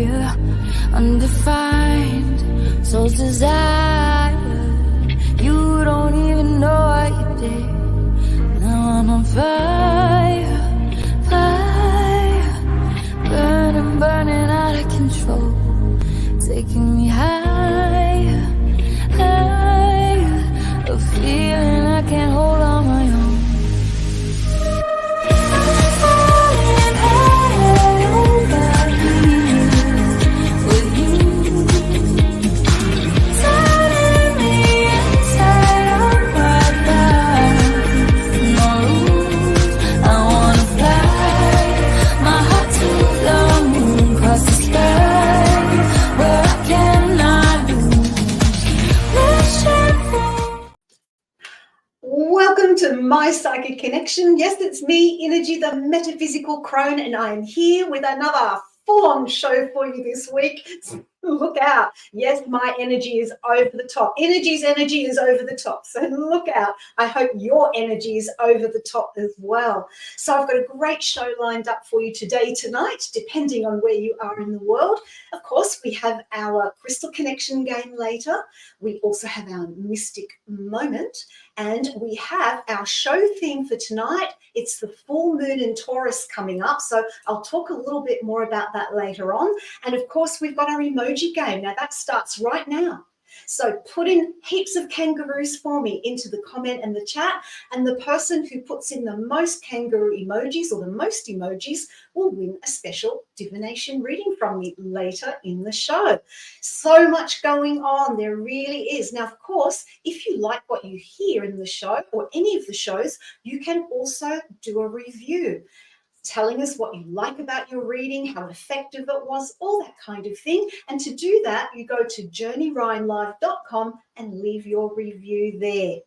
fire, undefined soul's desire. You don't even know what you did. Now I'm on fire, fire, burning, burning out of control, taking me higher, higher, a feeling I can't hold on my own. Welcome to My Psychic Connection. Yes, it's me, Innerji The Metaphysical Crone, and I am here with another full-on show for you this week. Look out. Yes, my energy is over the top. Energy's energy is over the top. So look out. I hope your energy is over the top as well. So I've got a great show lined up for you today, tonight, depending on where you are in the world. Of course, we have our Crystal Connection game later. We also have our Mystic Moment. And we have our show theme for tonight. It's the full moon in Taurus coming up. So I'll talk a little bit more about that later on. And of course, we've got our emoji game. Now that starts right now. So put in heaps of kangaroos for me into the comment and the chat, and the person who puts in the most kangaroo emojis or the most emojis will win a special divination reading from me later in the show. So much going on, there really is. Now, of course, if you like what you hear in the show or any of the shows, you can also do a review, telling us what you like about your reading, how effective it was, all that kind of thing. And to do that, you go to journeyryanlive.com and leave your review there.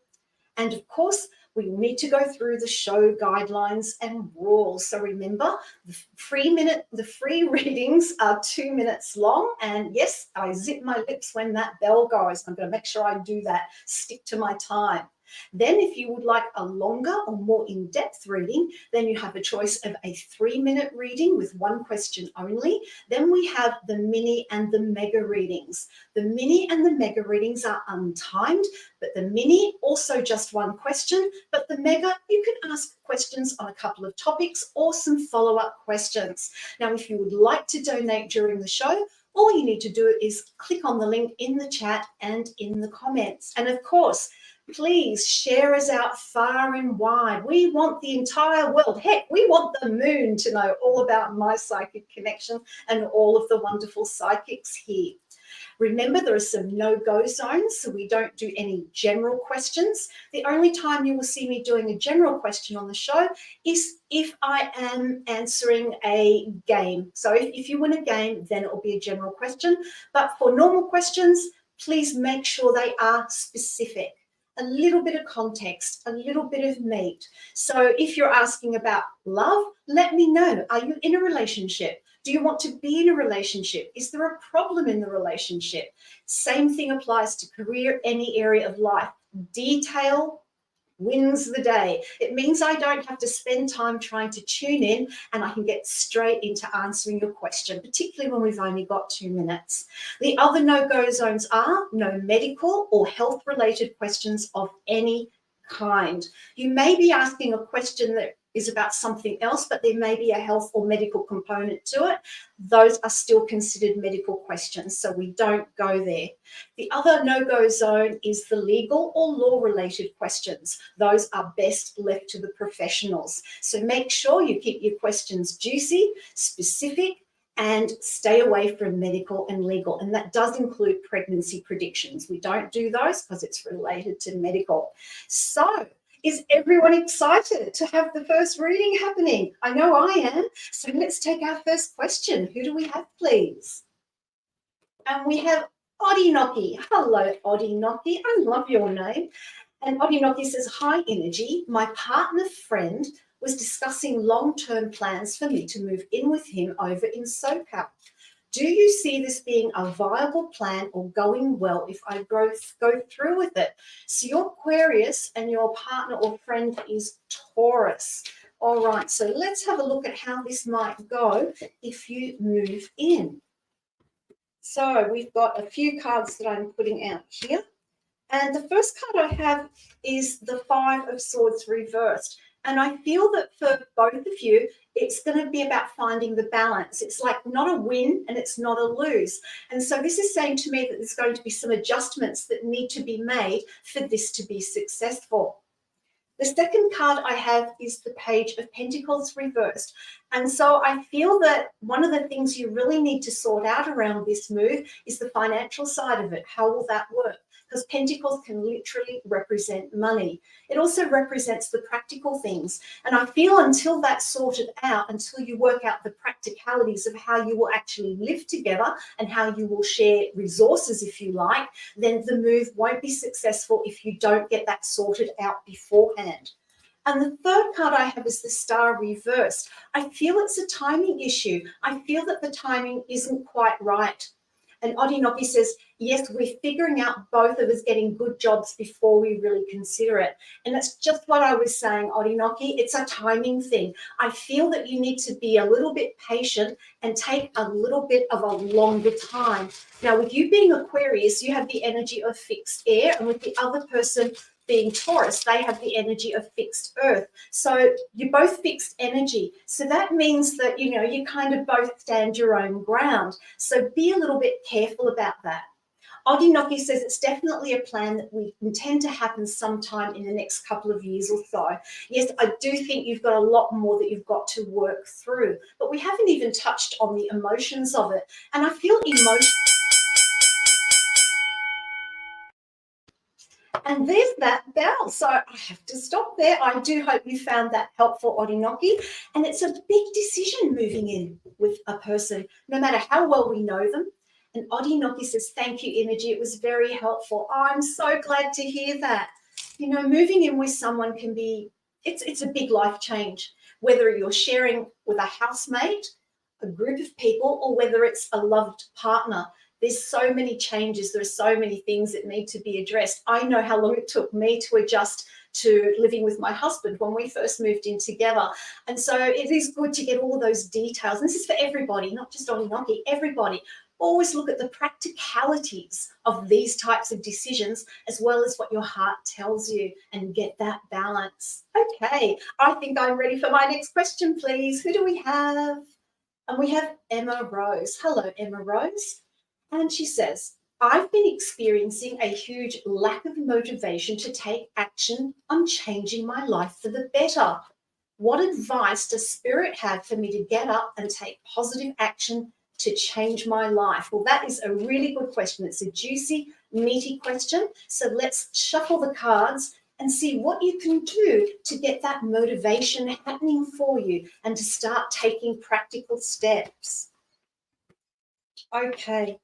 And of course, we need to go through the show guidelines and rules. So remember, the free readings are 2 minutes long. And yes, I zip my lips when that bell goes. I'm going to make sure I do that, stick to my time. Then if you would like a longer or more in-depth reading, then you have a choice of a 3-minute reading with one question only. Then we have the mini and the mega readings. The mini and the mega readings are untimed, but the mini also just one question, but the mega, you can ask questions on a couple of topics or some follow-up questions. Now, if you would like to donate during the show, all you need to do is click on the link in the chat and in the comments. And of course, please share us out far and wide. We want the entire world. Heck, we want the moon to know all about My Psychic Connection and all of the wonderful psychics here. Remember, there are some no-go zones, so we don't do any general questions. The only time you will see me doing a general question on the show is if I am answering a game. So if you win a game, then it will be a general question. But for normal questions, please make sure they are specific. A little bit of context, a little bit of meat. So if you're asking about love, let me know. Are you in a relationship? Do you want to be in a relationship? Is there a problem in the relationship? Same thing applies to career, any area of life. Detail wins the day. It means I don't have to spend time trying to tune in, and I can get straight into answering your question, particularly when we've only got 2 minutes. The other no-go zones are no medical or health-related questions of any kind. You may be asking a question that is about something else, but there may be a health or medical component to it. Those are still considered medical questions, so we don't go there. The other no-go zone is the legal or law-related questions. Those are best left to the professionals. So make sure you keep your questions juicy, specific, and stay away from medical and legal. And that does include pregnancy predictions. We don't do those because it's related to medical. So, is everyone excited to have the first reading happening? I know I am. So let's take our first question. Who do we have, please? And we have Odinoki. Hello, Odinoki. I love your name. And Odinoki says, hi, Innerji. My partner friend was discussing long-term plans for me to move in with him over in SoCal. Do you see this being a viable plan or going well if I go through with it? So you're Aquarius and your partner or friend is Taurus. All right, so let's have a look at how this might go if you move in. So we've got a few cards that I'm putting out here. And the first card I have is the Five of Swords reversed. And I feel that for both of you, it's going to be about finding the balance. It's like not a win and it's not a lose. And so this is saying to me that there's going to be some adjustments that need to be made for this to be successful. The second card I have is the Page of Pentacles reversed. And so I feel that one of the things you really need to sort out around this move is the financial side of it. How will that work? Because Pentacles can literally represent money. It also represents the practical things. And I feel until that's sorted out, until you work out the practicalities of how you will actually live together and how you will share resources, if you like, then the move won't be successful if you don't get that sorted out beforehand. And the third card I have is the Star reversed. I feel it's a timing issue. I feel that the timing isn't quite right. And Odinoki says, yes, we're figuring out both of us getting good jobs before we really consider it. And that's just what I was saying, Odinoki. It's a timing thing. I feel that you need to be a little bit patient and take a little bit of a longer time. Now, with you being Aquarius, you have the energy of fixed air, and with the other person being Taurus, they have the energy of fixed earth. So you're both fixed energy. So that means that, you know, you kind of both stand your own ground. So be a little bit careful about that. Odinoki says it's definitely a plan that we intend to happen sometime in the next couple of years or so. Yes, I do think you've got a lot more that you've got to work through, but we haven't even touched on the emotions of it. And I feel emotion. And there's that bell. So I have to stop there. I do hope you found that helpful, Odinoki. And it's a big decision moving in with a person, no matter how well we know them. And Odinoki says, thank you, Innerji. It was very helpful. Oh, I'm so glad to hear that. You know, moving in with someone can be, it's a big life change, whether you're sharing with a housemate, a group of people, or whether it's a loved partner. There's so many changes. There are so many things that need to be addressed. I know how long it took me to adjust to living with my husband when we first moved in together. And so it is good to get all those details. And this is for everybody, not just Odinoki, everybody. Always look at the practicalities of these types of decisions as well as what your heart tells you and get that balance. Okay, I think I'm ready for my next question, please. Who do we have? And we have Emma Rose. Hello, Emma Rose. And she says, I've been experiencing a huge lack of motivation to take action on changing my life for the better. What advice does Spirit have for me to get up and take positive action to change my life? Well, that is a really good question. It's a juicy, meaty question. So let's shuffle the cards and see what you can do to get that motivation happening for you and to start taking practical steps. Okay,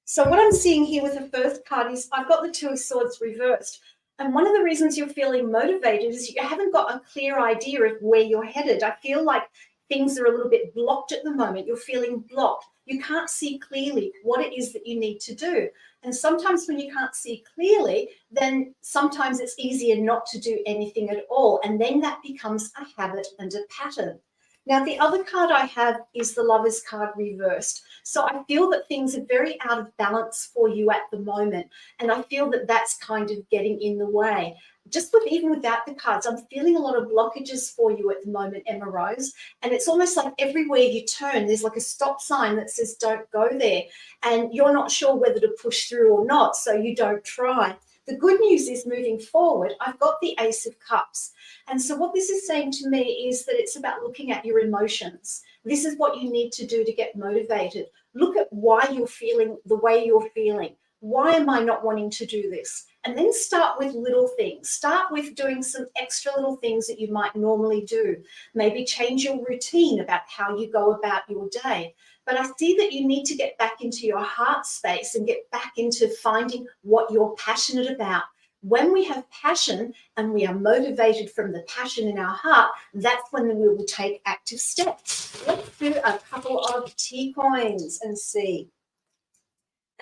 so what I'm seeing here with the first card is I've got the Two of Swords reversed. And one of the reasons you're feeling motivated is you haven't got a clear idea of where you're headed. I feel like things are a little bit blocked at the moment. You're feeling blocked. You can't see clearly what it is that you need to do. And sometimes when you can't see clearly, then sometimes it's easier not to do anything at all. And then that becomes a habit and a pattern. Now, the other card I have is the Lover's card reversed. So I feel that things are very out of balance for you at the moment. And I feel that that's kind of getting in the way. Just even without the cards, I'm feeling a lot of blockages for you at the moment, Emma Rose. And it's almost like everywhere you turn, there's like a stop sign that says, don't go there. And you're not sure whether to push through or not, so you don't try. The good news is moving forward, I've got the Ace of Cups. And so what this is saying to me is that it's about looking at your emotions. This is what you need to do to get motivated. Look at why you're feeling the way you're feeling. Why am I not wanting to do this? And then start with little things. Start with doing some extra little things that you might normally do. Maybe change your routine about how you go about your day. But I see that you need to get back into your heart space and get back into finding what you're passionate about. When we have passion and we are motivated from the passion in our heart, that's when we will take active steps. Let's do a couple of tea coins and see.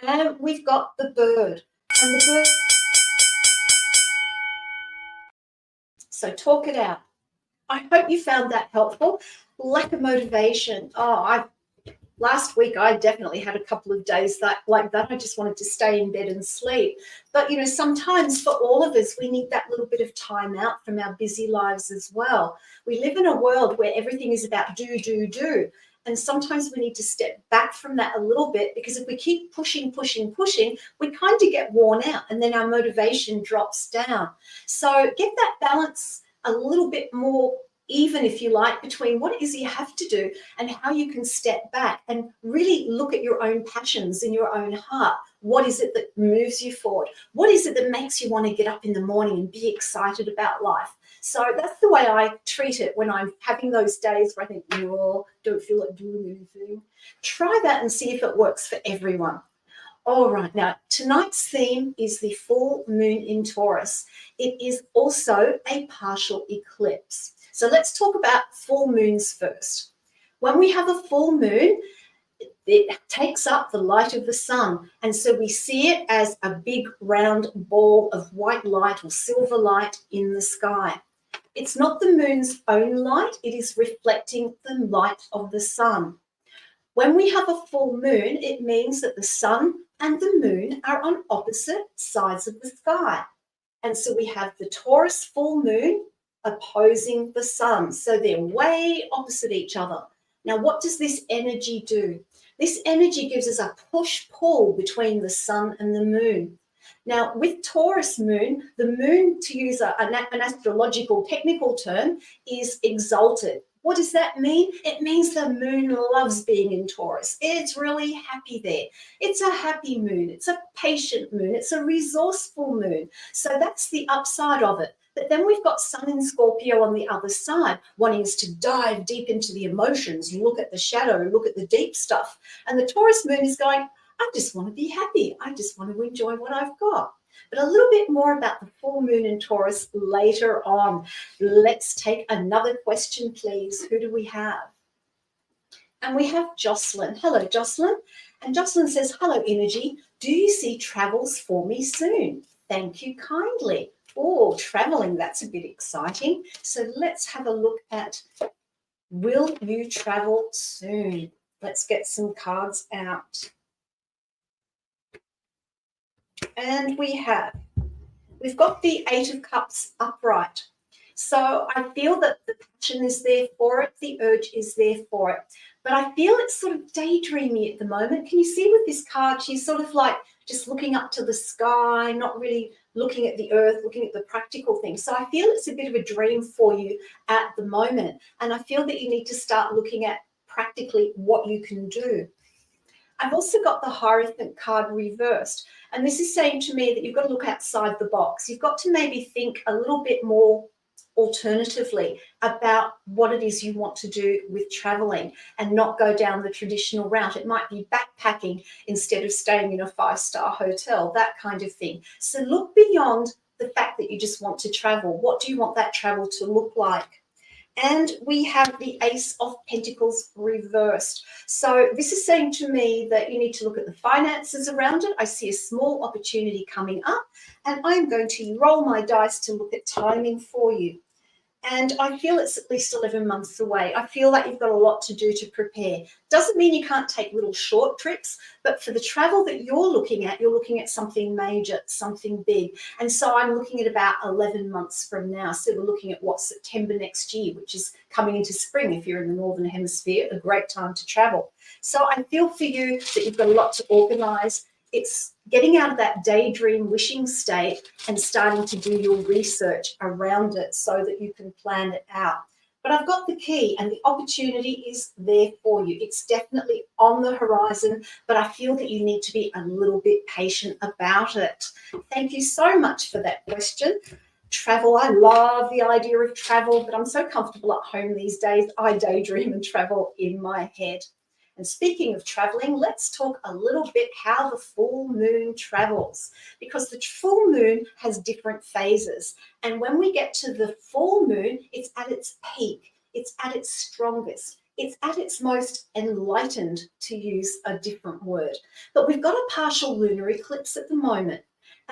And we've got the bird. And the bird. So talk it out. I hope you found that helpful. Lack of motivation. Oh, Last week, I definitely had a couple of days like that. I just wanted to stay in bed and sleep. But, you know, sometimes for all of us, we need that little bit of time out from our busy lives as well. We live in a world where everything is about do, do, do. And sometimes we need to step back from that a little bit, because if we keep pushing, we kind of get worn out and then our motivation drops down. So get that balance a little bit more even, if you like, between what it is you have to do and how you can step back and really look at your own passions in your own heart. What is it that moves you forward? What is it that makes you want to get up in the morning and be excited about life? So that's the way I treat it when I'm having those days where I think, oh, don't feel like doing anything. Try that and see if it works for everyone. All right, now tonight's theme is the full moon in Taurus. It is also a partial eclipse. So let's talk about full moons first. When we have a full moon, it takes up the light of the sun, and so we see it as a big round ball of white light or silver light in the sky. It's not the moon's own light, it is reflecting the light of the sun. When we have a full moon, it means that the sun and the moon are on opposite sides of the sky. And so we have the Taurus full moon opposing the sun. So they're way opposite each other. Now, what does this energy do? This energy gives us a push-pull between the sun and the moon. Now, with Taurus moon, the moon, to use an astrological technical term, is exalted. What does that mean? It means the moon loves being in Taurus. It's really happy there. It's a happy moon. It's a patient moon. It's a resourceful moon. So that's the upside of it. But then we've got Sun in Scorpio on the other side, wanting us to dive deep into the emotions, look at the shadow, look at the deep stuff. And the Taurus moon is going, I just want to be happy. I just want to enjoy what I've got. But a little bit more about the full moon in Taurus later on. Let's take another question, please. Who do we have? And we have Jocelyn. Hello, Jocelyn. And Jocelyn says, hello, Innerji. Do you see travels for me soon? Thank you kindly. Oh, traveling, that's a bit exciting. So let's have a look at, will you travel soon? Let's get some cards out. And we've got the Eight of Cups upright. So I feel that the passion is there for it, the urge is there for it. But I feel it's sort of daydreamy at the moment. Can you see with this card, she's sort of like just looking up to the sky, not really looking at the earth, looking at the practical things. So I feel it's a bit of a dream for you at the moment. And I feel that you need to start looking at practically what you can do. I've also got the Hierophant card reversed. And this is saying to me that you've got to look outside the box. You've got to maybe think a little bit more alternatively about what it is you want to do with traveling and not go down the traditional route. It might be backpacking instead of staying in a 5-star hotel, that kind of thing. So look beyond the fact that you just want to travel. What do you want that travel to look like? And we have the Ace of Pentacles reversed. So this is saying to me that you need to look at the finances around it. I see a small opportunity coming up, and I'm going to roll my dice to look at timing for you. And I feel it's at least 11 months away. I feel like you've got a lot to do to prepare. Doesn't mean you can't take little short trips, but for the travel that you're looking at something major, something big. And so I'm looking at about 11 months from now. So we're looking at what, September next year, which is coming into spring if you're in the Northern Hemisphere, a great time to travel. So I feel for you that you've got a lot to organise. It's getting out of that daydream wishing state and starting to do your research around it so that you can plan it out. But I've got the key, and the opportunity is there for you. It's definitely on the horizon, but I feel that you need to be a little bit patient about it. Thank you so much for that question. Travel, I love the idea of travel, but I'm so comfortable at home these days. I daydream and travel in my head. And speaking of traveling, let's talk a little bit how the full moon travels, because the full moon has different phases. And when we get to the full moon, it's at its peak, it's at its strongest, it's at its most enlightened, to use a different word. But we've got a partial lunar eclipse at the moment.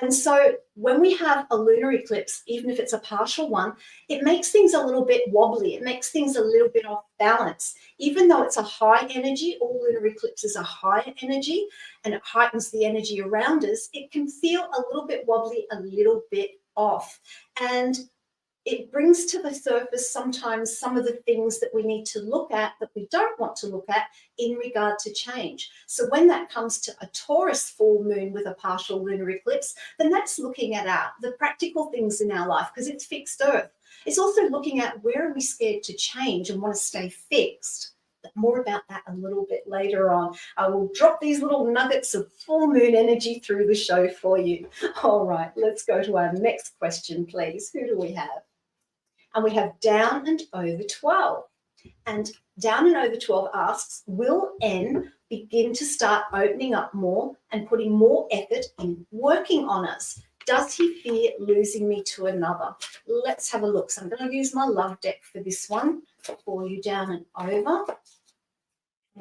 And so when we have a lunar eclipse, even if it's a partial one, it makes things a little bit wobbly. It makes things a little bit off balance. Even though it's a high energy, all lunar eclipses are high energy, and it heightens the energy around us, it can feel a little bit wobbly, a little bit off. And it brings to the surface sometimes some of the things that we need to look at that we don't want to look at in regard to change. So when that comes to a Taurus full moon with a partial lunar eclipse, then that's looking at the practical things in our life, because it's fixed earth. It's also looking at where are we scared to change and want to stay fixed. But more about that a little bit later on. I will drop these little nuggets of full moon energy through the show for you. All right, let's go to our next question, please. Who do we have? And we have down and over 12. And down and over 12 asks, will N begin to start opening up more and putting more effort in working on us? Does he fear losing me to another? Let's have a look. So I'm going to use my love deck for this one for you, down and over.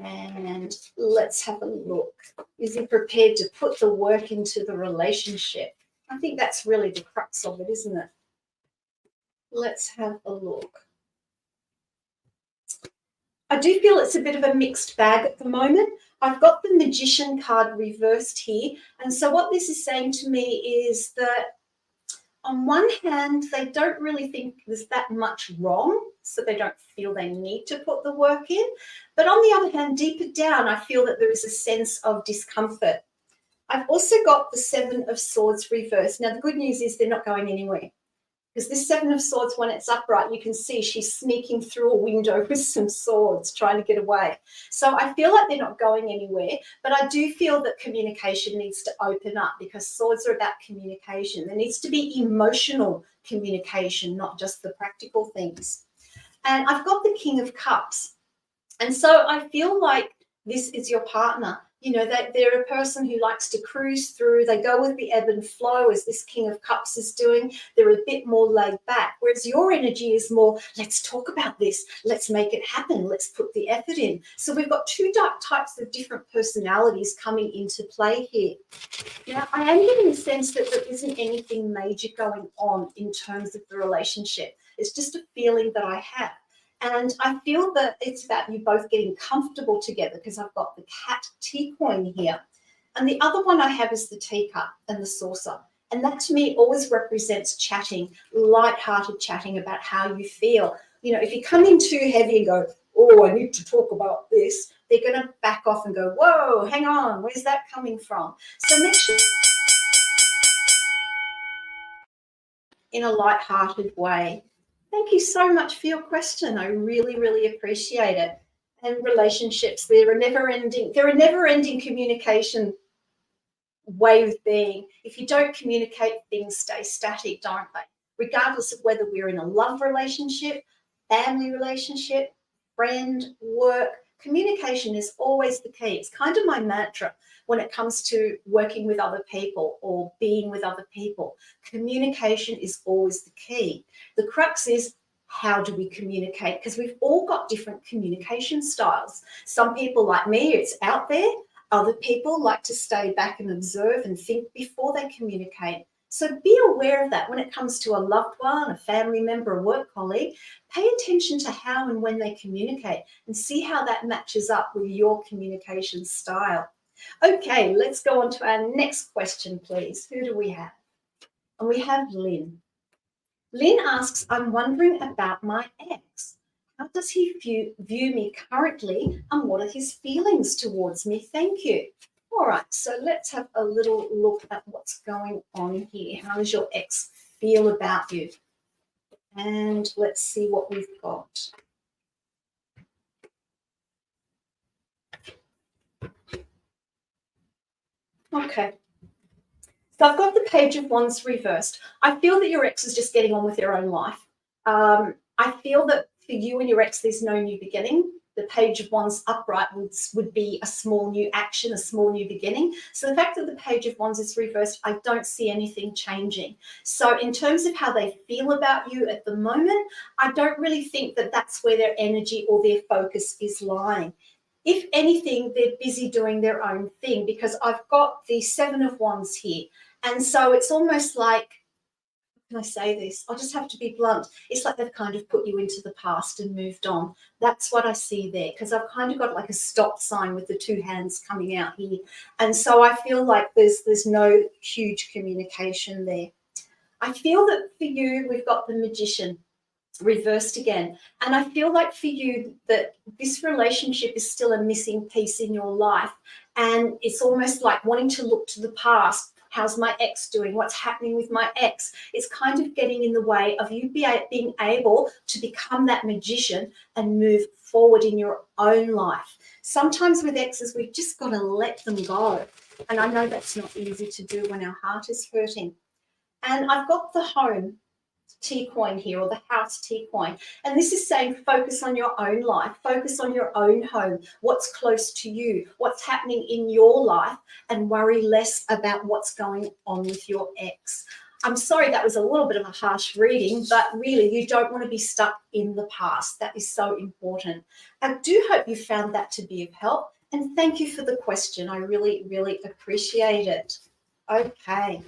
And let's have a look. Is he prepared to put the work into the relationship? I think that's really the crux of it, isn't it? Let's have a look. I do feel it's a bit of a mixed bag at the moment. I've got the Magician card reversed here. And so what this is saying to me is that on one hand, they don't really think there's that much wrong, so they don't feel they need to put the work in. But on the other hand, deeper down, I feel that there is a sense of discomfort. I've also got the Seven of Swords reversed. Now, the good news is they're not going anywhere. Because this Seven of Swords, when it's upright, you can see she's sneaking through a window with some swords, trying to get away. So I feel like they're not going anywhere, but I do feel that communication needs to open up, because swords are about communication. There needs to be emotional communication, not just the practical things. And I've got the King of Cups. And so I feel like this is your partner. You know, that they're a person who likes to cruise through. They go with the ebb and flow, as this King of Cups is doing. They're a bit more laid back, whereas your energy is more, let's talk about this. Let's make it happen. Let's put the effort in. So we've got two types of different personalities coming into play here. Now, I am getting a sense that there isn't anything major going on in terms of the relationship. It's just a feeling that I have. And I feel that it's about you both getting comfortable together, because I've got the cat tea coin here. And the other one I have is the teacup and the saucer. And that to me always represents chatting, light-hearted chatting about how you feel. You know, if you come in too heavy and go, oh, I need to talk about this, they're going to back off and go, whoa, hang on, where's that coming from? So make sure in a light-hearted way. Thank you so much for your question. I really, really appreciate it. And relationships, they're a never-ending communication way of being. If you don't communicate, things stay static, don't they? Regardless of whether we're in a love relationship, family relationship, friend, work, communication is always the key. It's kind of my mantra when it comes to working with other people or being with other people. Communication is always the key. The crux is, how do we communicate? Because we've all got different communication styles. Some people, like me, it's out there. Other people like to stay back and observe and think before they communicate. So be aware of that when it comes to a loved one, a family member, a work colleague. Pay attention to how and when they communicate and see how that matches up with your communication style. Okay, let's go on to our next question, please. Who do we have? And we have Lynn. Lynn asks, I'm wondering about my ex. How does he view me currently, and what are his feelings towards me? Thank you. All right, so let's have a little look at what's going on here. How does your ex feel about you? And let's see what we've got. Okay. So I've got the Page of Wands reversed. I feel that your ex is just getting on with their own life. I feel that for you and your ex, there's no new beginning. The Page of Wands upright would be a small new action, a small new beginning. So the fact that the Page of Wands is reversed, I don't see anything changing. So in terms of how they feel about you at the moment, I don't really think that that's where their energy or their focus is lying. If anything, they're busy doing their own thing, because I've got the Seven of Wands here. And so it's almost like, how can I say this? I'll just have to be blunt. It's like they've kind of put you into the past and moved on. That's what I see there, because I've kind of got like a stop sign with the two hands coming out here. And so I feel like there's no huge communication there. I feel that for you, we've got the Magician reversed again. And I feel like for you that this relationship is still a missing piece in your life. And it's almost like wanting to look to the past. How's my ex doing? What's happening with my ex? It's kind of getting in the way of you being able to become that magician and move forward in your own life. Sometimes with exes, we've just got to let them go. And I know that's not easy to do when our heart is hurting. And I've got the home T-coin here, or the house T-coin. And this is saying focus on your own life, focus on your own home, what's close to you, what's happening in your life, and worry less about what's going on with your ex. I'm sorry that was a little bit of a harsh reading, but really you don't want to be stuck in the past. That is so important. I do hope you found that to be of help. And thank you for the question. I really, really appreciate it. Okay.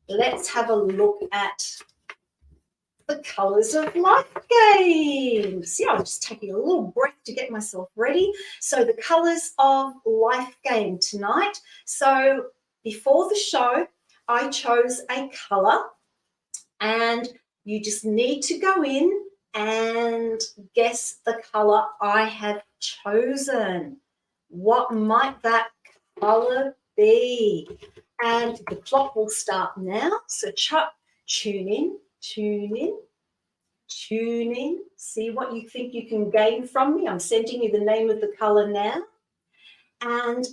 Let's have a look at the colours of life games. Yeah, I'm just taking a little breath to get myself ready. So the colours of life game tonight. So before the show, I chose a colour, and you just need to go in and guess the colour I have chosen. What might that colour be? And the clock will start now. So tune in. Tune in, tune in, see what you think you can gain from me. I'm sending you the name of the colour now. And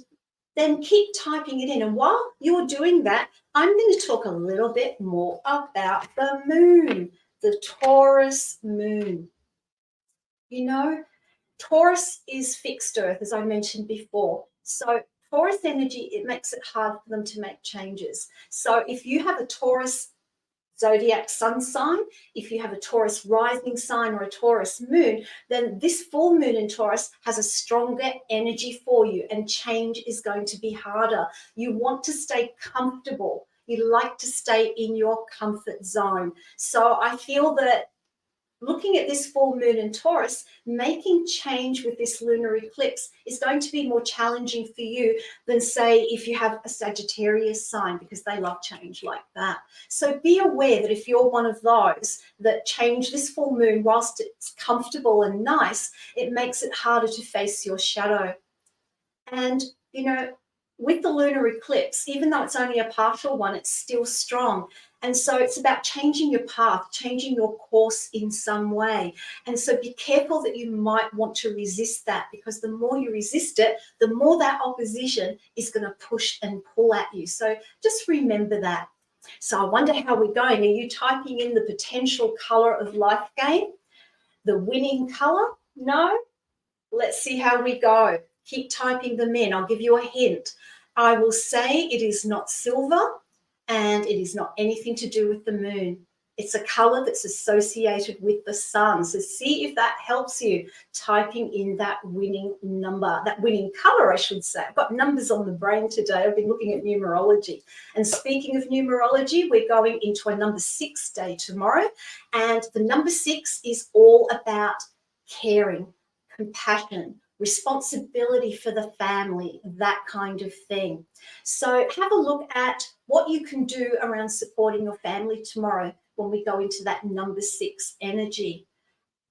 then keep typing it in. And while you're doing that, I'm going to talk a little bit more about the moon, the Taurus moon. You know, Taurus is fixed earth, as I mentioned before. So Taurus energy, it makes it hard for them to make changes. So if you have a Taurus zodiac sun sign, if you have a Taurus rising sign or a Taurus moon, then this full moon in Taurus has a stronger energy for you, and change is going to be harder. You want to stay comfortable. You like to stay in your comfort zone. So I feel that looking at this full moon in Taurus, making change with this lunar eclipse is going to be more challenging for you than, say, if you have a Sagittarius sign, because they love change like that. So be aware that if you're one of those that change this full moon, whilst it's comfortable and nice, it makes it harder to face your shadow. And, you know, with the lunar eclipse, even though it's only a partial one, it's still strong. And so it's about changing your path, changing your course in some way. And so be careful that you might want to resist that, because the more you resist it, the more that opposition is going to push and pull at you. So just remember that. So I wonder how we're going. Are you typing in the potential colour of life game? The winning colour? No? Let's see how we go. Keep typing them in. I'll give you a hint. I will say it is not silver, and it is not anything to do with the moon. It's a colour that's associated with the sun. So see if that helps you, typing in that winning number, that winning colour, I should say. I've got numbers on the brain today. I've been looking at numerology. And speaking of numerology, we're going into a number 6 day tomorrow. And the number 6 is all about caring, compassion, responsibility for the family, that kind of thing. So have a look at what you can do around supporting your family tomorrow when we go into that number 6 energy.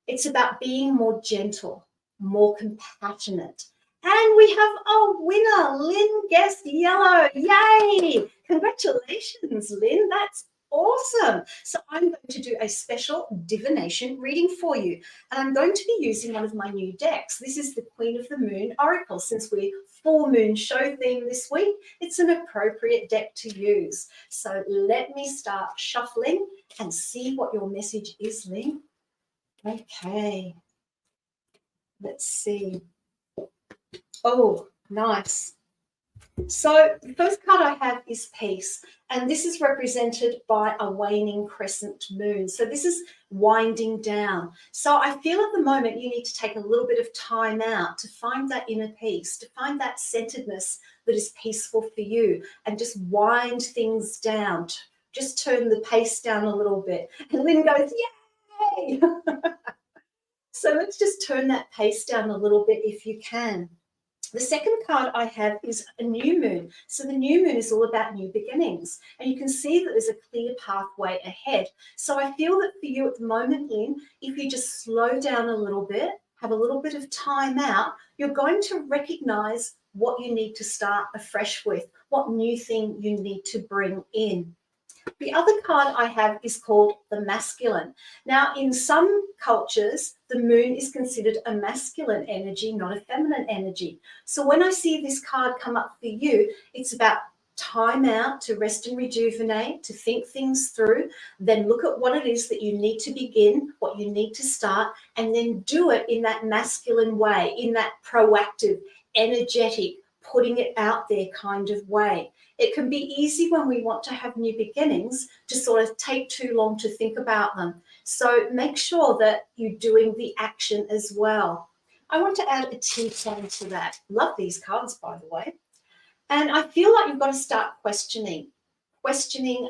It's about being more gentle, more compassionate. And we have a winner. Lynn guessed yellow. Yay! Congratulations, Lynn. That's awesome. So I'm going to do a special divination reading for you. And I'm going to be using one of my new decks. This is the Queen of the Moon Oracle. Since we're full moon show theme this week, it's an appropriate deck to use. So let me start shuffling and see what your message is, Lynn. Okay. Let's see. Oh, nice. So the first card I have is peace, and this is represented by a waning crescent moon. So this is winding down. So I feel at the moment you need to take a little bit of time out to find that inner peace, to find that centeredness that is peaceful for you, and just wind things down. Just turn the pace down a little bit. And Lynn goes, yay! So let's just turn that pace down a little bit if you can. The second card I have is a new moon. So the new moon is all about new beginnings. And you can see that there's a clear pathway ahead. So I feel that for you at the moment, Lynn, if you just slow down a little bit, have a little bit of time out, you're going to recognize what you need to start afresh with, what new thing you need to bring in. The other card I have is called the masculine. Now, in some cultures, the moon is considered a masculine energy, not a feminine energy. So when I see this card come up for you, it's about time out to rest and rejuvenate, to think things through, then look at what it is that you need to begin, what you need to start, and then do it in that masculine way, in that proactive, energetic, putting it out there kind of way. It can be easy when we want to have new beginnings to sort of take too long to think about them. So make sure that you're doing the action as well. I want to add a T10 to that. Love these cards, by the way. And I feel like you've got to start questioning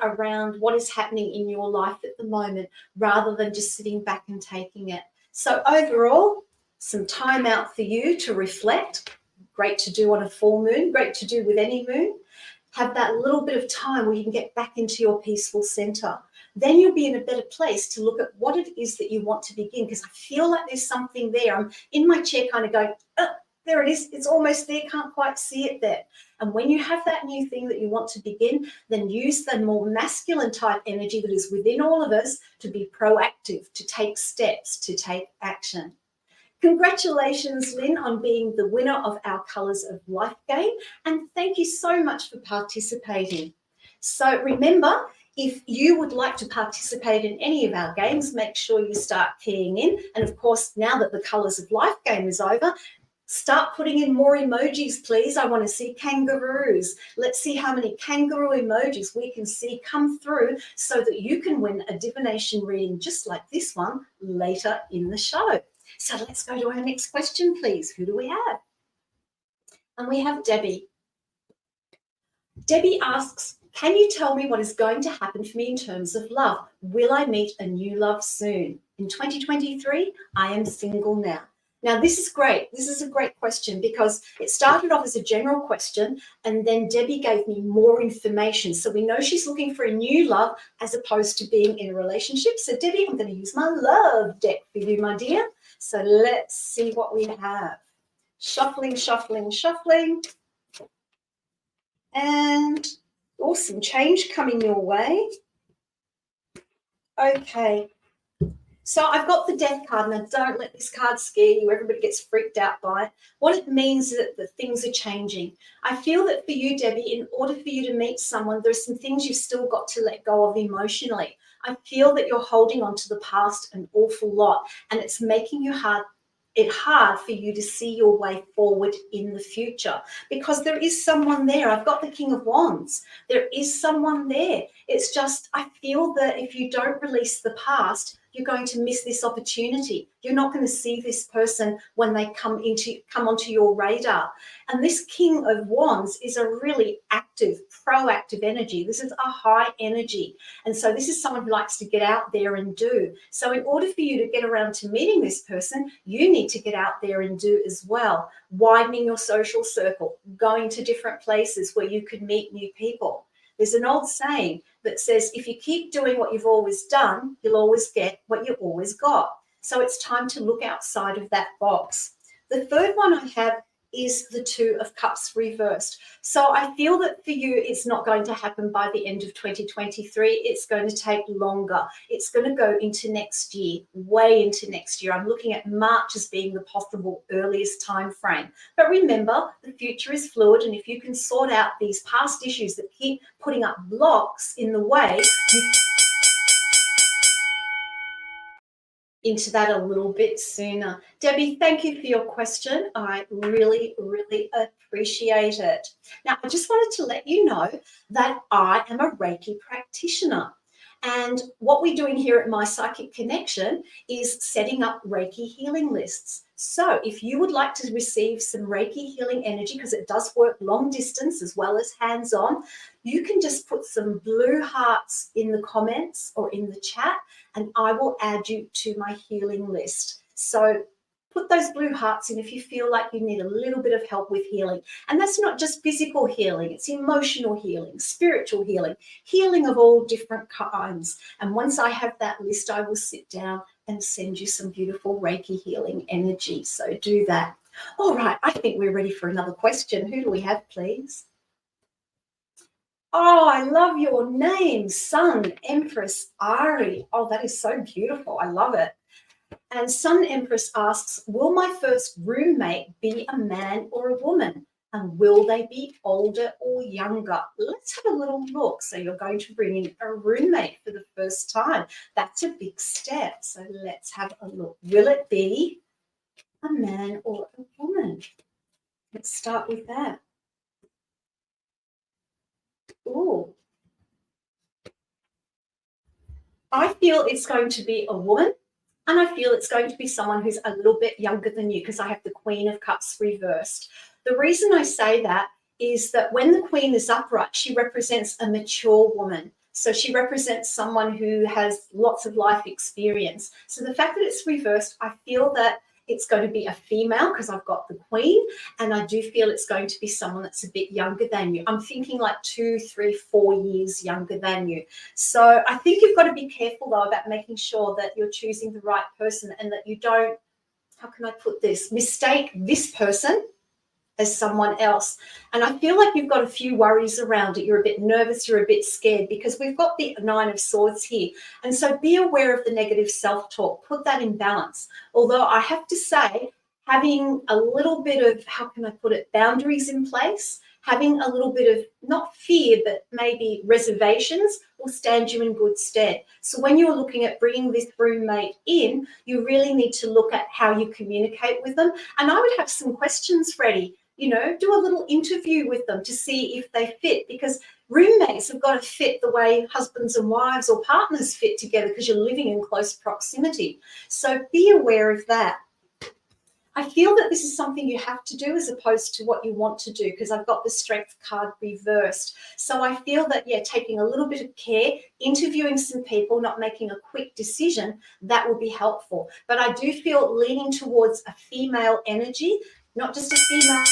around what is happening in your life at the moment, rather than just sitting back and taking it. So overall, some time out for you to reflect. Great to do on a full moon, great to do with any moon. Have that little bit of time where you can get back into your peaceful center. Then you'll be in a better place to look at what it is that you want to begin, because I feel like there's something there. I'm in my chair kind of going, oh, there it is. It's almost there. Can't quite see it there. And when you have that new thing that you want to begin, then use the more masculine type energy that is within all of us to be proactive, to take steps, to take action. Congratulations, Lynn, on being the winner of our Colours of Life game, and thank you so much for participating. So remember, if you would like to participate in any of our games, make sure you start keying in. And of course, now that the Colours of Life game is over, start putting in more emojis, please. I want to see kangaroos. Let's see how many kangaroo emojis we can see come through so that you can win a divination reading just like this one later in the show. So let's go to our next question, please. Who do we have? And we have Debbie. Debbie asks, can you tell me what is going to happen for me in terms of love? Will I meet a new love soon? In 2023, I am single now. Now, this is great. This is a great question because it started off as a general question and then Debbie gave me more information. So we know she's looking for a new love as opposed to being in a relationship. So Debbie, I'm going to use my love deck for you, my dear. So let's see what we have. Shuffling, shuffling, shuffling. And awesome change coming your way. Okay. So I've got the Death card. Now, don't let this card scare you. Everybody gets freaked out by it. What it means is that things are changing. I feel that for you, Debbie, in order for you to meet someone, there's some things you've still got to let go of emotionally. I feel that you're holding on to the past an awful lot, and it's making you hard for you to see your way forward in the future, because there is someone there. I've got the King of Wands. There is someone there. It's just, I feel that if you don't release the past, you're going to miss this opportunity. You're not going to see this person when they come onto your radar. And this King of Wands is a really active, proactive energy. This is a high energy. And so this is someone who likes to get out there and do. So in order for you to get around to meeting this person, you need to get out there and do as well. Widening your social circle, going to different places where you could meet new people. There's an old saying that says, if you keep doing what you've always done, you'll always get what you always got. So it's time to look outside of that box. The third one I have is the Two of Cups reversed. So I feel that for you, it's not going to happen by the end of 2023. It's going to take longer. It's going to go into next year, way into next year. I'm looking at March as being the possible earliest time frame. But remember, the future is fluid, and if you can sort out these past issues that keep putting up blocks in the way, into that a little bit sooner. Debbie, thank you for your question. I really, really appreciate it. Now, I just wanted to let you know that I am a Reiki practitioner. And what we're doing here at My Psychic Connection is setting up Reiki healing lists. So if you would like to receive some Reiki healing energy, because it does work long distance as well as hands-on, you can just put some blue hearts in the comments or in the chat, and I will add you to my healing list. So put those blue hearts in if you feel like you need a little bit of help with healing. And that's not just physical healing, it's emotional healing, spiritual healing, healing of all different kinds. And once I have that list, I will sit down and send you some beautiful Reiki healing energy. So do that. All right, I think we're ready for another question. Who do we have, please? Oh, I love your name, Sun Empress Ari. Oh, that is so beautiful. I love it. And Sun Empress asks, will my first roommate be a man or a woman? And will they be older or younger? Let's have a little look. So you're going to bring in a roommate for the first time. That's a big step. So let's have a look. Will it be a man or a woman? Let's start with that. Ooh. I feel it's going to be a woman. And I feel it's going to be someone who's a little bit younger than you, because I have the Queen of Cups reversed. The reason I say that is that when the Queen is upright, she represents a mature woman. So she represents someone who has lots of life experience. So the fact that it's reversed, I feel that it's going to be a female because I've got the Queen, and I do feel it's going to be someone that's a bit younger than you. I'm thinking like 2, 3, 4 years younger than you. So I think you've got to be careful though about making sure that you're choosing the right person, and that you don't, how can I put this, mistake this person as someone else. And I feel like you've got a few worries around it. You're a bit nervous, you're a bit scared, because we've got the Nine of Swords here. And so be aware of the negative self-talk, put that in balance. Although I have to say, having a little bit of, how can I put it, boundaries in place, having a little bit of, not fear, but maybe reservations, will stand you in good stead. So when you're looking at bringing this roommate in, you really need to look at how you communicate with them. And I would have some questions ready. You know, do a little interview with them to see if they fit, because roommates have got to fit the way husbands and wives or partners fit together, because you're living in close proximity. So be aware of that. I feel that this is something you have to do as opposed to what you want to do, because I've got the Strength card reversed. So I feel that, yeah, taking a little bit of care, interviewing some people, not making a quick decision, that will be helpful. But I do feel leaning towards a female energy, not just a female,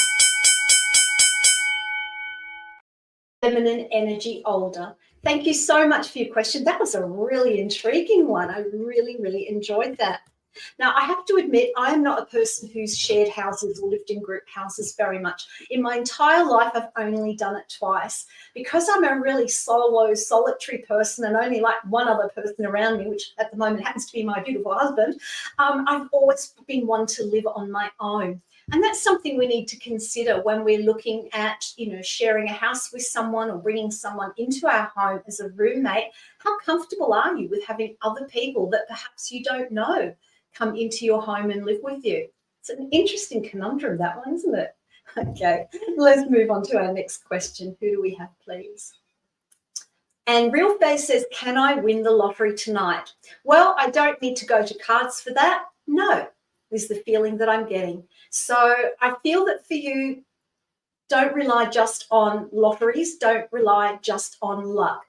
feminine energy, older. Thank you so much for your question. That was a really intriguing one. I really, really enjoyed that. Now, I have to admit, I am not a person who's shared houses or lived in group houses very much. In my entire life, I've only done it twice. Because I'm a really solo, solitary person and only like one other person around me, which at the moment happens to be my beautiful husband, I've always been one to live on my own. And that's something we need to consider when we're looking at, you know, sharing a house with someone or bringing someone into our home as a roommate. How comfortable are you with having other people that perhaps you don't know come into your home and live with you? It's an interesting conundrum, that one, isn't it? Okay, let's move on to our next question. Who do we have, please? And Real Face says, can I win the lottery tonight? Well, I don't need to go to cards for that. No, is the feeling that I'm getting. So I feel that for you, don't rely just on lotteries. Don't rely just on luck.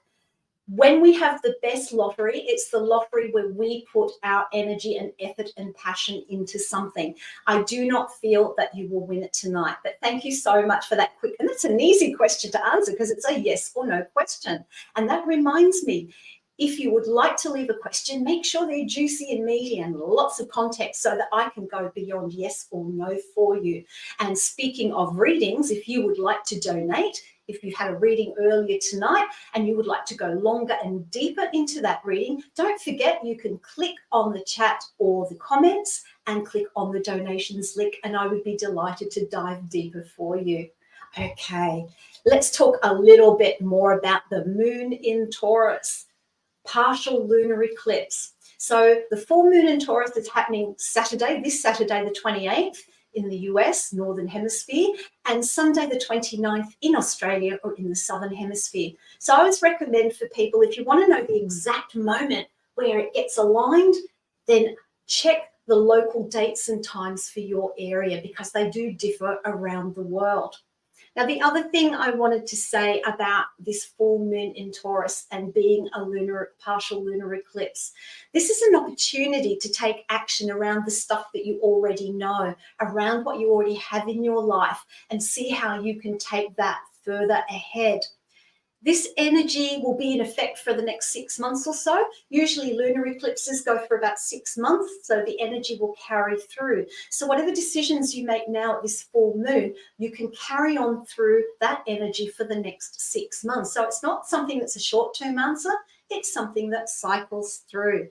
When we have the best lottery, it's the lottery where we put our energy and effort and passion into something. I do not feel that you will win it tonight, but thank you so much for that quick, and that's an easy question to answer because it's a yes or no question. And that reminds me, if you would like to leave a question, make sure they're juicy and meaty and lots of context so that I can go beyond yes or no for you. And speaking of readings, if you would like to donate, if you've had a reading earlier tonight and you would like to go longer and deeper into that reading, don't forget you can click on the chat or the comments and click on the donations link, and I would be delighted to dive deeper for you. Okay, let's talk a little bit more about the moon in Taurus. Partial lunar eclipse. So the full moon in Taurus is happening this Saturday, the 28th in the US, Northern Hemisphere, and Sunday, the 29th in Australia or in the Southern Hemisphere. So I always recommend for people, if you want to know the exact moment where it gets aligned, then check the local dates and times for your area because they do differ around the world. Now, the other thing I wanted to say about this full moon in Taurus and being a partial lunar eclipse, this is an opportunity to take action around the stuff that you already know, around what you already have in your life, and see how you can take that further ahead. This energy will be in effect for the next 6 months or so. Usually lunar eclipses go for about 6 months, so the energy will carry through. So whatever decisions you make now at this full moon, you can carry on through that energy for the next 6 months. So it's not something that's a short-term answer, it's something that cycles through.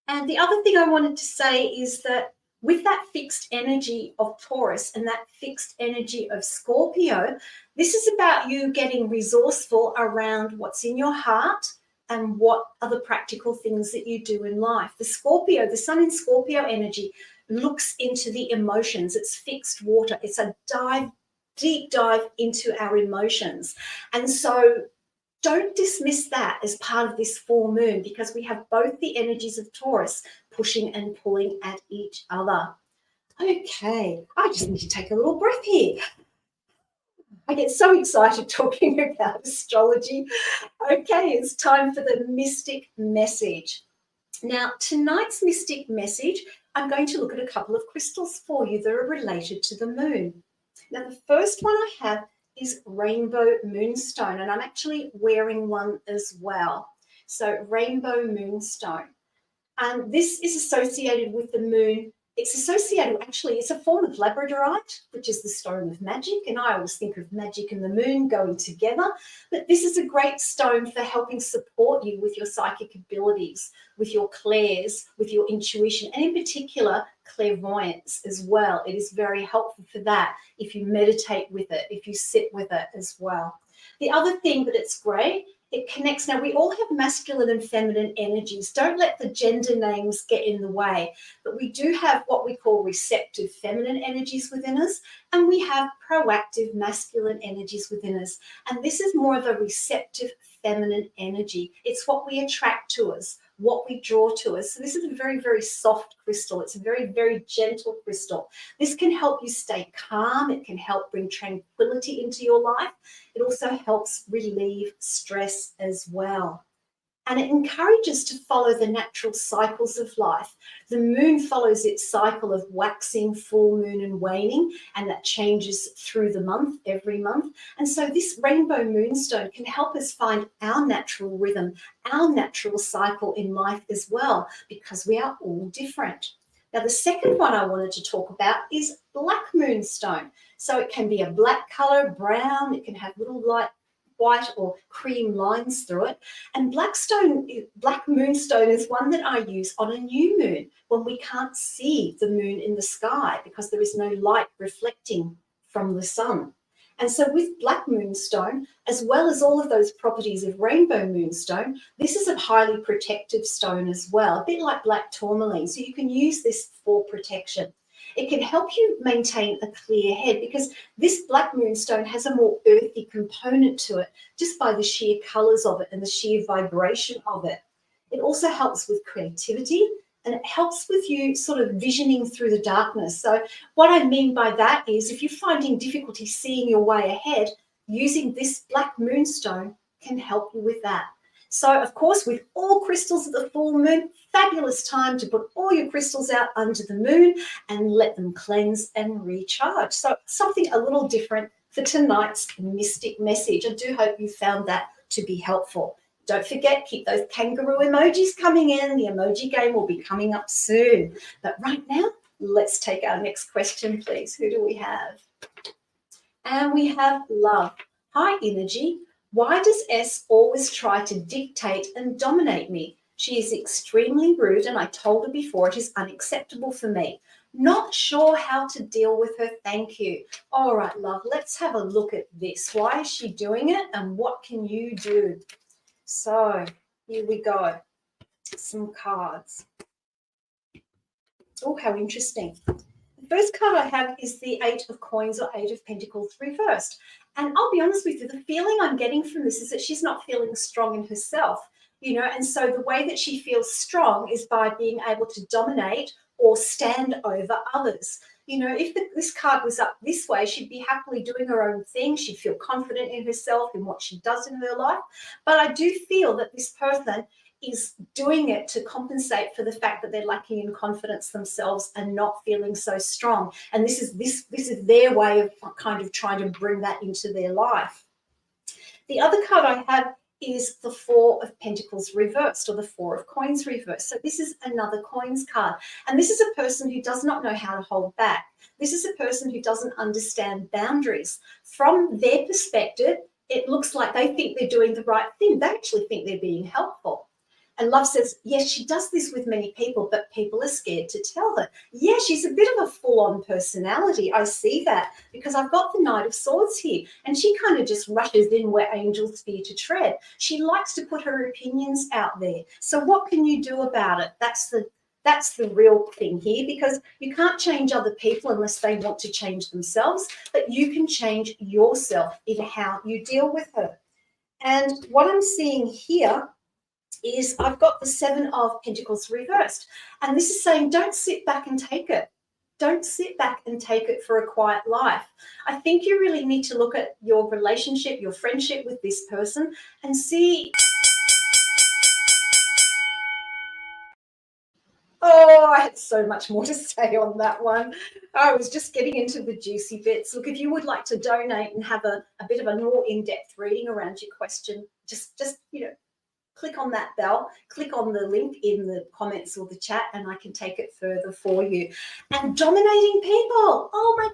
And the other thing I wanted to say is that with that fixed energy of Taurus and that fixed energy of Scorpio, this is about you getting resourceful around what's in your heart and what are the practical things that you do in life. The sun in Scorpio energy looks into the emotions. It's fixed water. It's a deep dive into our emotions. And so don't dismiss that as part of this full moon because we have both the energies of Taurus pushing and pulling at each other. Okay, I just need to take a little breath here. I get so excited talking about astrology. Okay, it's time for the mystic message. Now, tonight's mystic message, I'm going to look at a couple of crystals for you that are related to the moon. Now, the first one I have is rainbow moonstone, and I'm actually wearing one as well. So rainbow moonstone. And this is associated with the moon. It's a form of labradorite, which is the stone of magic. And I always think of magic and the moon going together. But this is a great stone for helping support you with your psychic abilities, with your clairs, with your intuition, and in particular, clairvoyance as well. It is very helpful for that if you meditate with it, if you sit with it as well. The other thing that it's great, it connects. Now, we all have masculine and feminine energies. Don't let the gender names get in the way. But we do have what we call receptive feminine energies within us, and we have proactive masculine energies within us. And this is more of a receptive feminine energy. It's what we attract to us, what we draw to us. So this is a very, very soft crystal. It's a very, very gentle crystal. This can help you stay calm. It can help bring tranquility into your life. It also helps relieve stress as well. And it encourages to follow the natural cycles of life. The moon follows its cycle of waxing, full moon and waning, and that changes through the month, every month. And so this rainbow moonstone can help us find our natural rhythm, our natural cycle in life as well, because we are all different. Now, the second one I wanted to talk about is black moonstone. So it can be a black color, brown, it can have little light white or cream lines through it. And black moonstone is one that I use on a new moon when we can't see the moon in the sky because there is no light reflecting from the sun. And so with black moonstone, as well as all of those properties of rainbow moonstone, this is a highly protective stone as well, a bit like black tourmaline. So you can use this for protection. It can help you maintain a clear head because this black moonstone has a more earthy component to it just by the sheer colours of it and the sheer vibration of it. It also helps with creativity and it helps with you sort of visioning through the darkness. So what I mean by that is if you're finding difficulty seeing your way ahead, using this black moonstone can help you with that. So, of course, with all crystals at the full moon, fabulous time to put all your crystals out under the moon and let them cleanse and recharge. So something a little different for tonight's mystic message. I do hope you found that to be helpful. Don't forget, keep those kangaroo emojis coming in. The emoji game will be coming up soon. But right now, let's take our next question, please. Who do we have? And we have Love. Hi, Innerji. Why does S always try to dictate and dominate me? She is extremely rude and I told her before it is unacceptable for me. Not sure how to deal with her, thank you. All right, love, let's have a look at this. Why is she doing it and what can you do? So here we go. some cards. Oh, how interesting. The first card I have is the Eight of Coins or Eight of Pentacles reversed. And I'll be honest with you, the feeling I'm getting from this is that she's not feeling strong in herself, you know, and so the way that she feels strong is by being able to dominate or stand over others. You know, if this card was up this way, she'd be happily doing her own thing. She'd feel confident in herself, in what she does in her life. But I do feel that this person is doing it to compensate for the fact that they're lacking in confidence themselves and not feeling so strong. And this is their way of kind of trying to bring that into their life. The other card I have is the Four of Pentacles reversed, or the Four of Coins reversed. So this is another coins card. And this is a person who does not know how to hold back. This is a person who doesn't understand boundaries. From their perspective, it looks like they think they're doing the right thing. They actually think they're being helpful. And love says, yes, she does this with many people, but people are scared to tell her. Yeah, she's a bit of a full-on personality. I see that because I've got the Knight of Swords here, and she kind of just rushes in where angels fear to tread. She likes to put her opinions out there. So what can you do about it? That's the real thing here, because you can't change other people unless they want to change themselves, but you can change yourself in how you deal with her. And what I'm seeing here is I've got the Seven of Pentacles reversed. And this is saying, don't sit back and take it. Don't sit back and take it for a quiet life. I think you really need to look at your relationship, your friendship with this person and see. Oh, I had so much more to say on that one. I was just getting into the juicy bits. Look, if you would like to donate and have a bit of a more in-depth reading around your question, just you know, click on that bell, click on the link in the comments or the chat, and I can take it further for you. And dominating people, oh my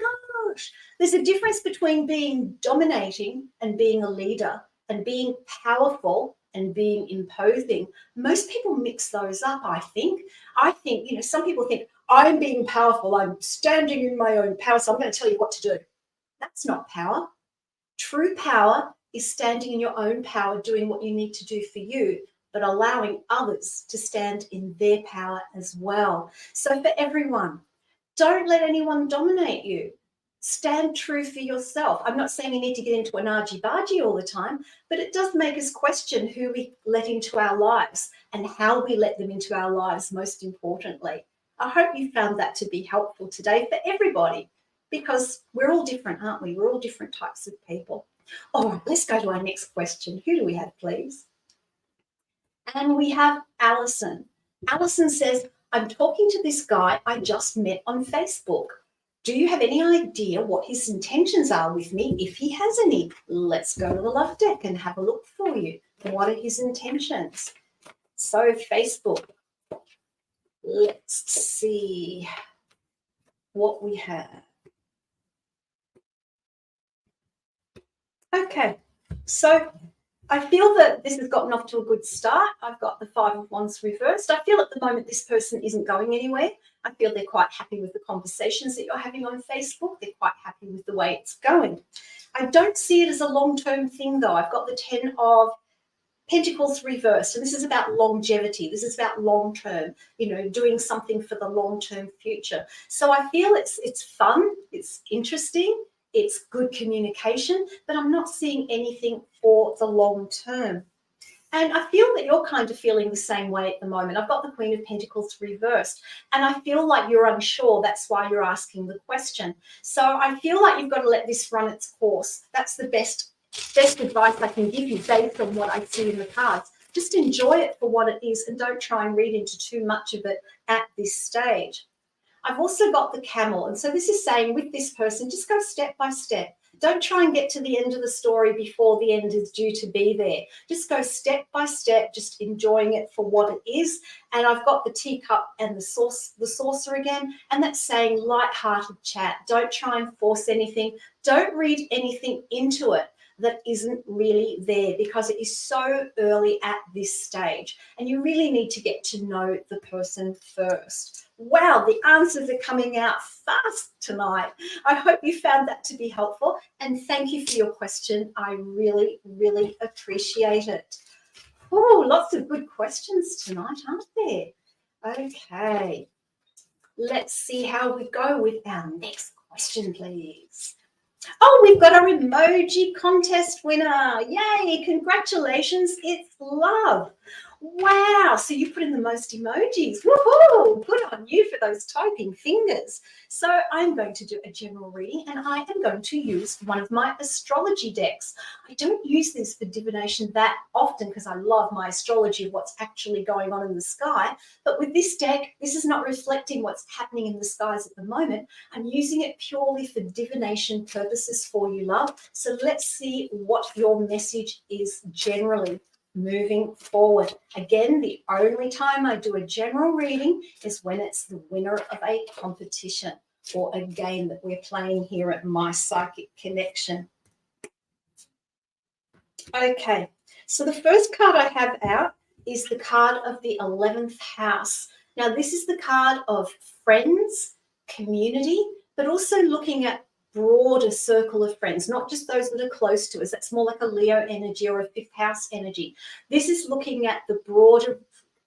gosh. There's a difference between being dominating and being a leader, and being powerful and being imposing. Most people mix those up, I think. You know, some people think, I'm being powerful, I'm standing in my own power, so I'm going to tell you what to do. That's not power. True power is standing in your own power, doing what you need to do for you, but allowing others to stand in their power as well. So for everyone, don't let anyone dominate you. Stand true for yourself. I'm not saying you need to get into an argy-bargy all the time, but it does make us question who we let into our lives and how we let them into our lives, most importantly. I hope you found that to be helpful today for everybody, because we're all different, aren't we? We're all different types of people. All right, let's go to our next question. Who do we have, please? And we have Alison. Alison says, I'm talking to this guy I just met on Facebook. Do you have any idea what his intentions are with me, if he has any? Let's go to the love deck and have a look for you. What are his intentions? So Facebook, let's see what we have. Okay, so I feel that this has gotten off to a good start. I've got the Five of Wands reversed. I feel at the moment this person isn't going anywhere. I feel they're quite happy with the conversations that you're having on Facebook. They're quite happy with the way it's going. I don't see it as a long-term thing, though. I've got the Ten of Pentacles reversed, and this is about longevity. This is about long-term, you know, doing something for the long-term future. So I feel it's fun, it's interesting, it's good communication, but I'm not seeing anything for the long term. And I feel that you're kind of feeling the same way at the moment. I've got the Queen of Pentacles reversed, and I feel like you're unsure. That's why you're asking the question. So I feel like you've got to let this run its course. That's the best advice I can give you based on what I see in the cards. Just enjoy it for what it is and don't try and read into too much of it at this stage. I've also got the Camel, and so this is saying with this person, just go step by step. Don't try and get to the end of the story before the end is due to be there. Just go step by step, just enjoying it for what it is. And I've got the teacup and the saucer again, and that's saying light-hearted chat. Don't try and force anything. Don't read anything into it that isn't really there, because it is so early at this stage and you really need to get to know the person first. Wow, the answers are coming out fast tonight. I hope you found that to be helpful, and thank you for your question. I really, really appreciate it. Oh, lots of good questions tonight, aren't there? Okay, let's see how we go with our next question, please. Oh, we've got our emoji contest winner. Yay, congratulations, it's Love. Wow, so you put in the most emojis. Woohoo, good on you for those typing fingers. So I'm going to do a general reading, and I am going to use one of my astrology decks. I don't use this for divination that often because I love my astrology of what's actually going on in the sky. But with this deck, this is not reflecting what's happening in the skies at the moment. I'm using it purely for divination purposes for you, love. So let's see what your message is generally moving forward. Again, the only time I do a general reading is when it's the winner of a competition or a game that we're playing here at My Psychic Connection. Okay, so the first card I have out is the card of the 11th house. Now, this is the card of friends, community, but also looking at broader circle of friends, not just those that are close to us. That's more like a Leo energy or a 5th house energy. This is looking at the broader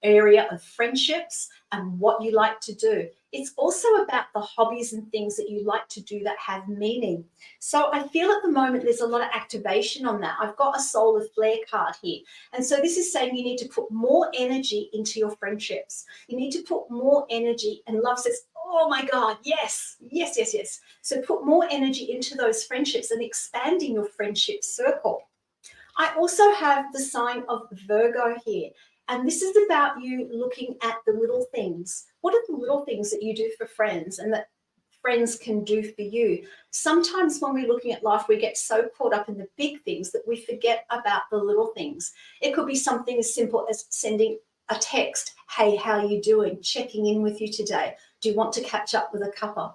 area of friendships and what you like to do. It's also about the hobbies and things that you like to do that have meaning. So I feel at the moment there's a lot of activation on that. I've got a solar flare card here. And so this is saying you need to put more energy into your friendships. You need to put more energy, and Love says, oh my God, yes, yes, yes, yes. So put more energy into those friendships and expanding your friendship circle. I also have the sign of Virgo here. And this is about you looking at the little things. What are the little things that you do for friends and that friends can do for you? Sometimes when we're looking at life, we get so caught up in the big things that we forget about the little things. It could be something as simple as sending a text. Hey, how are you doing? Checking in with you today. Do you want to catch up with a cuppa?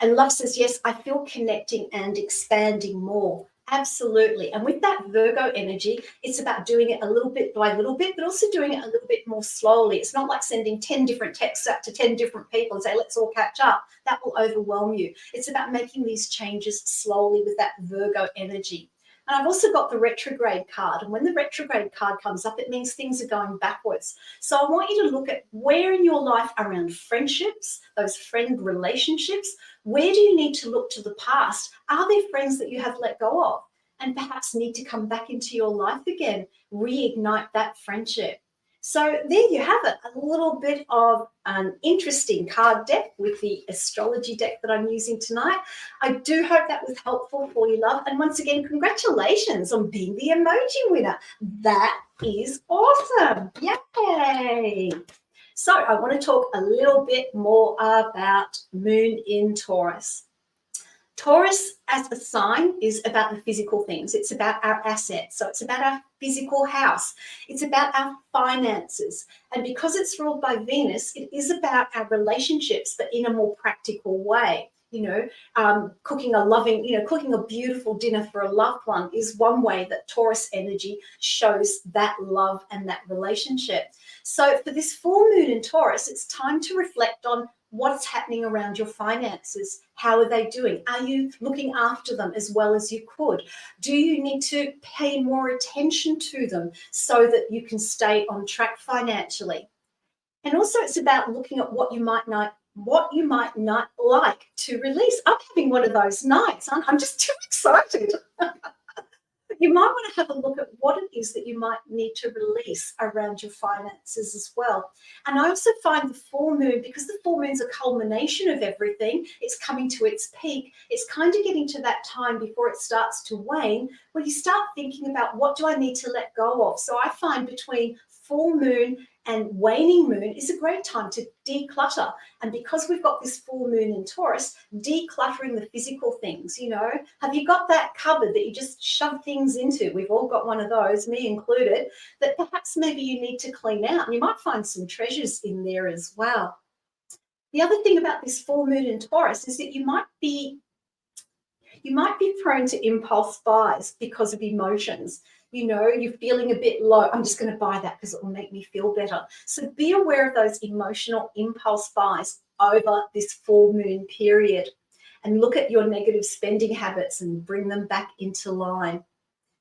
And Love says, yes, I feel connecting and expanding more. Absolutely. And with that Virgo energy, it's about doing it a little bit by little bit, but also doing it a little bit more slowly. It's not like sending 10 different texts out to 10 different people and say, let's all catch up. That will overwhelm you. It's about making these changes slowly with that Virgo energy. And I've also got the retrograde card. And when the retrograde card comes up, it means things are going backwards. So I want you to look at where in your life around friendships, those friend relationships, where do you need to look to the past? Are there friends that you have let go of and perhaps need to come back into your life again, reignite that friendship? So there you have it, a little bit of an interesting card deck with the astrology deck that I'm using tonight. I do hope that was helpful for you, love. And once again, congratulations on being the emoji winner. That is awesome. Yay. So I want to talk a little bit more about Moon in Taurus. Taurus as a sign is about the physical things. It's about our assets. So it's about our physical house. It's about our finances. And because it's ruled by Venus, it is about our relationships, but in a more practical way. Cooking a beautiful dinner for a loved one is one way that Taurus energy shows that love and that relationship. So for this full moon in Taurus, it's time to reflect on what's happening around your finances. How are they doing? Are you looking after them as well as you could? Do you need to pay more attention to them so that you can stay on track financially? And also it's about looking at what you might not like to release. I'm having one of those nights. I'm just too excited. You might want to have a look at what it is that you might need to release around your finances as well. And I also find the full moon, because the full moon's a culmination of everything, it's coming to its peak. It's kind of getting to that time before it starts to wane, where you start thinking about what do I need to let go of. So I find between full moon and waning moon is a great time to declutter. And because we've got this full moon in Taurus, decluttering the physical things, have you got that cupboard that you just shove things into? We've all got one of those, me included, that perhaps maybe you need to clean out. And you might find some treasures in there as well. The other thing about this full moon in Taurus is that you might be prone to impulse buys because of emotions. You're feeling a bit low. I'm just going to buy that because it will make me feel better. So be aware of those emotional impulse buys over this full moon period and look at your negative spending habits and bring them back into line.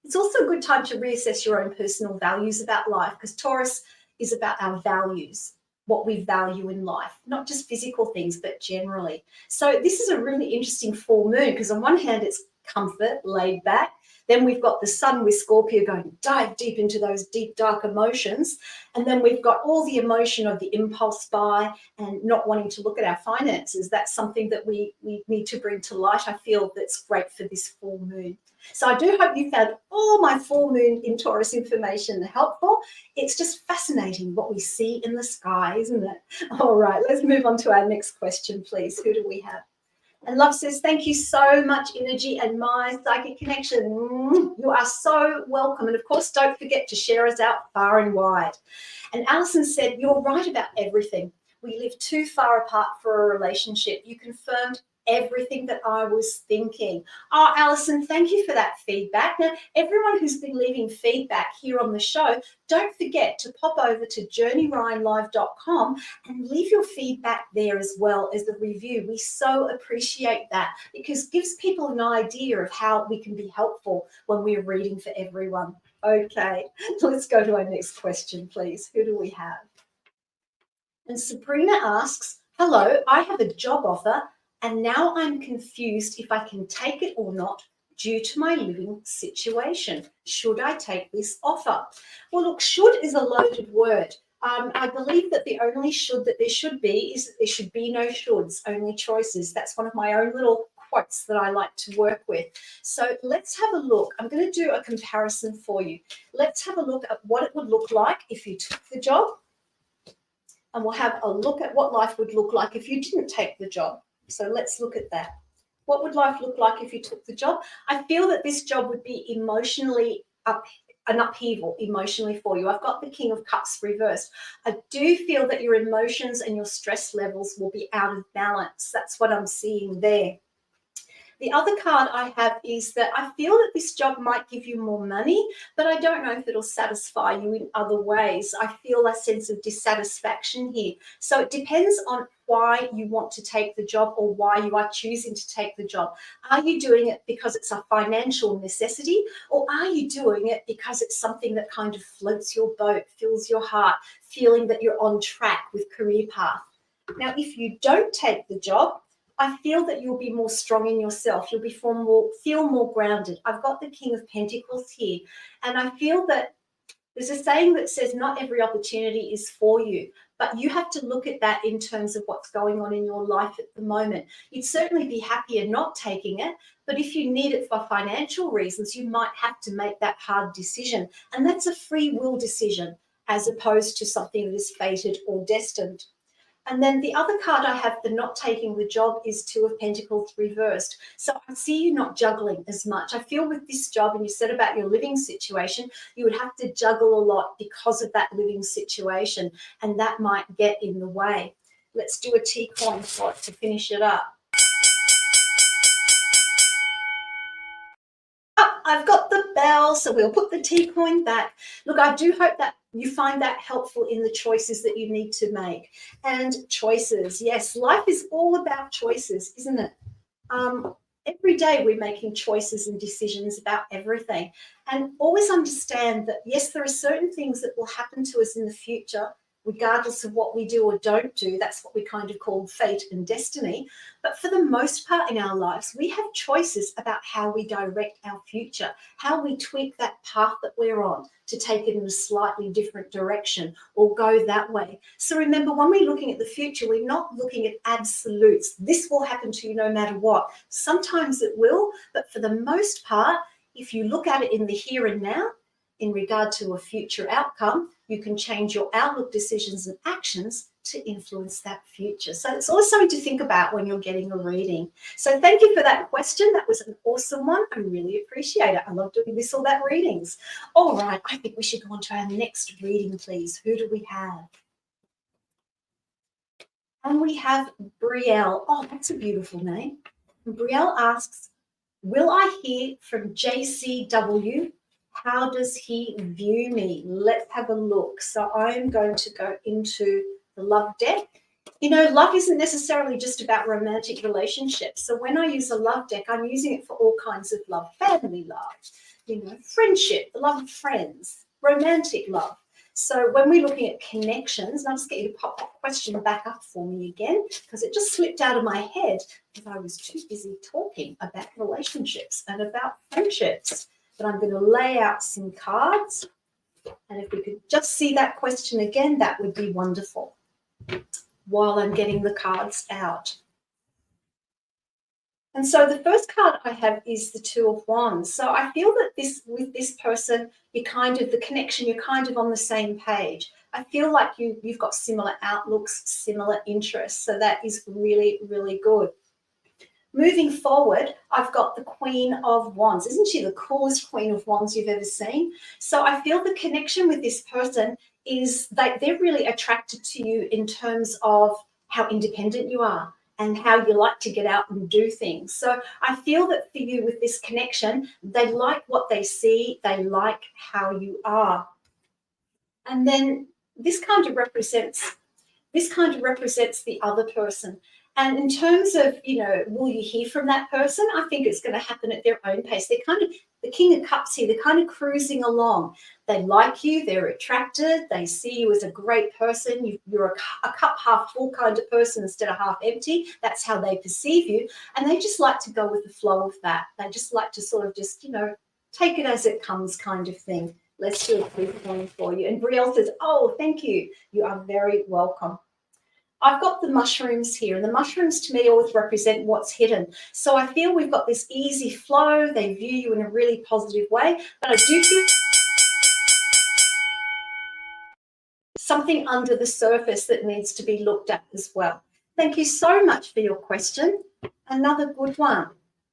It's also a good time to reassess your own personal values about life, because Taurus is about our values, what we value in life, not just physical things, but generally. So this is a really interesting full moon, because on one hand, it's comfort, laid back. Then we've got the sun with Scorpio going dive deep into those deep, dark emotions. And then we've got all the emotion of the impulse buy and not wanting to look at our finances. That's something that we need to bring to light. I feel that's great for this full moon. So I do hope you found all my full moon in Taurus information helpful. It's just fascinating what we see in the sky, isn't it? All right, let's move on to our next question, please. Who do we have? And Love says, thank you so much, Innerji and My Psychic Connection. You are so welcome. And of course, don't forget to share us out far and wide. And Alison said, you're right about everything. We live too far apart for a relationship. You confirmed everything that I was thinking. Oh, Alison, thank you for that feedback. Now, everyone who's been leaving feedback here on the show, don't forget to pop over to journeyryanlive.com and leave your feedback there as well as the review. We so appreciate that, because it gives people an idea of how we can be helpful when we're reading for everyone. Okay, let's go to our next question, please. Who do we have? And Sabrina asks, hello, I have a job offer and now I'm confused if I can take it or not due to my living situation. Should I take this offer? Well, look, should is a loaded word. I believe that the only should that there should be is there should be no shoulds, only choices. That's one of my own little quotes that I like to work with. So let's have a look. I'm going to do a comparison for you. Let's have a look at what it would look like if you took the job. And we'll have a look at what life would look like if you didn't take the job. So let's look at that. What would life look like if you took the job? I feel that this job would be emotionally an upheaval emotionally for you. I've got the King of Cups reversed. I do feel that your emotions and your stress levels will be out of balance. That's what I'm seeing there. The other card I have is that I feel that this job might give you more money, but I don't know if it'll satisfy you in other ways. I feel a sense of dissatisfaction here. So it depends on why you want to take the job or why you are choosing to take the job. Are you doing it because it's a financial necessity, or are you doing it because it's something that kind of floats your boat, fills your heart, feeling that you're on track with career path? Now, if you don't take the job, I feel that you'll be more strong in yourself. You'll be feel more grounded. I've got the King of Pentacles here, and I feel that there's a saying that says not every opportunity is for you, but you have to look at that in terms of what's going on in your life at the moment. You'd certainly be happier not taking it, but if you need it for financial reasons, you might have to make that hard decision, and that's a free will decision as opposed to something that is fated or destined. And then the other card I have for not taking the job is Two of Pentacles reversed. So I see you not juggling as much. I feel with this job, and you said about your living situation, you would have to juggle a lot because of that living situation, and that might get in the way. Let's do a T coin slot to finish it up. Oh, I've got the bell, so we'll put the T coin back. Look, I do hope that you find that helpful in the choices that you need to make. And choices, yes, life is all about choices, isn't it? Every day we're making choices and decisions about everything. And always understand that, yes, there are certain things that will happen to us in the future, regardless of what we do or don't do. That's what we kind of call fate and destiny. But for the most part in our lives, we have choices about how we direct our future, how we tweak that path that we're on to take it in a slightly different direction or go that way. So remember, when we're looking at the future, we're not looking at absolutes. This will happen to you no matter what. Sometimes it will, but for the most part, if you look at it in the here and now, in regard to a future outcome, you can change your outlook, decisions, and actions to influence that future. So it's always something to think about when you're getting a reading. So thank you for that question. That was an awesome one. I really appreciate it. I love doing this all about readings. All right, I think we should go on to our next reading, please. Who do we have? And we have Brielle. Oh, that's a beautiful name. And Brielle asks, will I hear from JCW? How does he view me? Let's have a look. So I'm going to go into the love deck You know, love isn't necessarily just about romantic relationships. So when I use a love deck, I'm using it for all kinds of love, family love, you know, friendship, the love of friends, romantic love. So when we're looking at connections, and I'll just get you to pop that question back up for me again, because it just slipped out of my head because I was too busy talking about relationships and about friendships. But I'm going to lay out some cards. And if we could just see that question again, that would be wonderful while I'm getting the cards out. And so the first card I have is the Two of Wands. So I feel that with this person, you're kind of the connection, you're kind of on the same page. I feel like you've got similar outlooks, similar interests. So that is really, really good. Moving forward, I've got the Queen of Wands. Isn't she the coolest Queen of Wands you've ever seen? So I feel the connection with this person is that they're really attracted to you in terms of how independent you are and how you like to get out and do things. So I feel that for you with this connection, they like what they see, they like how you are. And then this kind of represents the other person. And in terms of, you know, will you hear from that person? I think it's going to happen at their own pace. They're kind of the King of Cups here. They're kind of cruising along. They like you. They're attracted. They see you as a great person. You're a cup half full kind of person instead of half empty. That's how they perceive you. And they just like to go with the flow of that. They just like to sort of just, you know, take it as it comes kind of thing. Let's do a quick one for you. And Brielle says, oh, thank you. You are very welcome. I've got the mushrooms here, and the mushrooms to me always represent what's hidden. So I feel we've got this easy flow. They view you in a really positive way, but I do feel something under the surface that needs to be looked at as well. Thank you so much for your question. Another good one.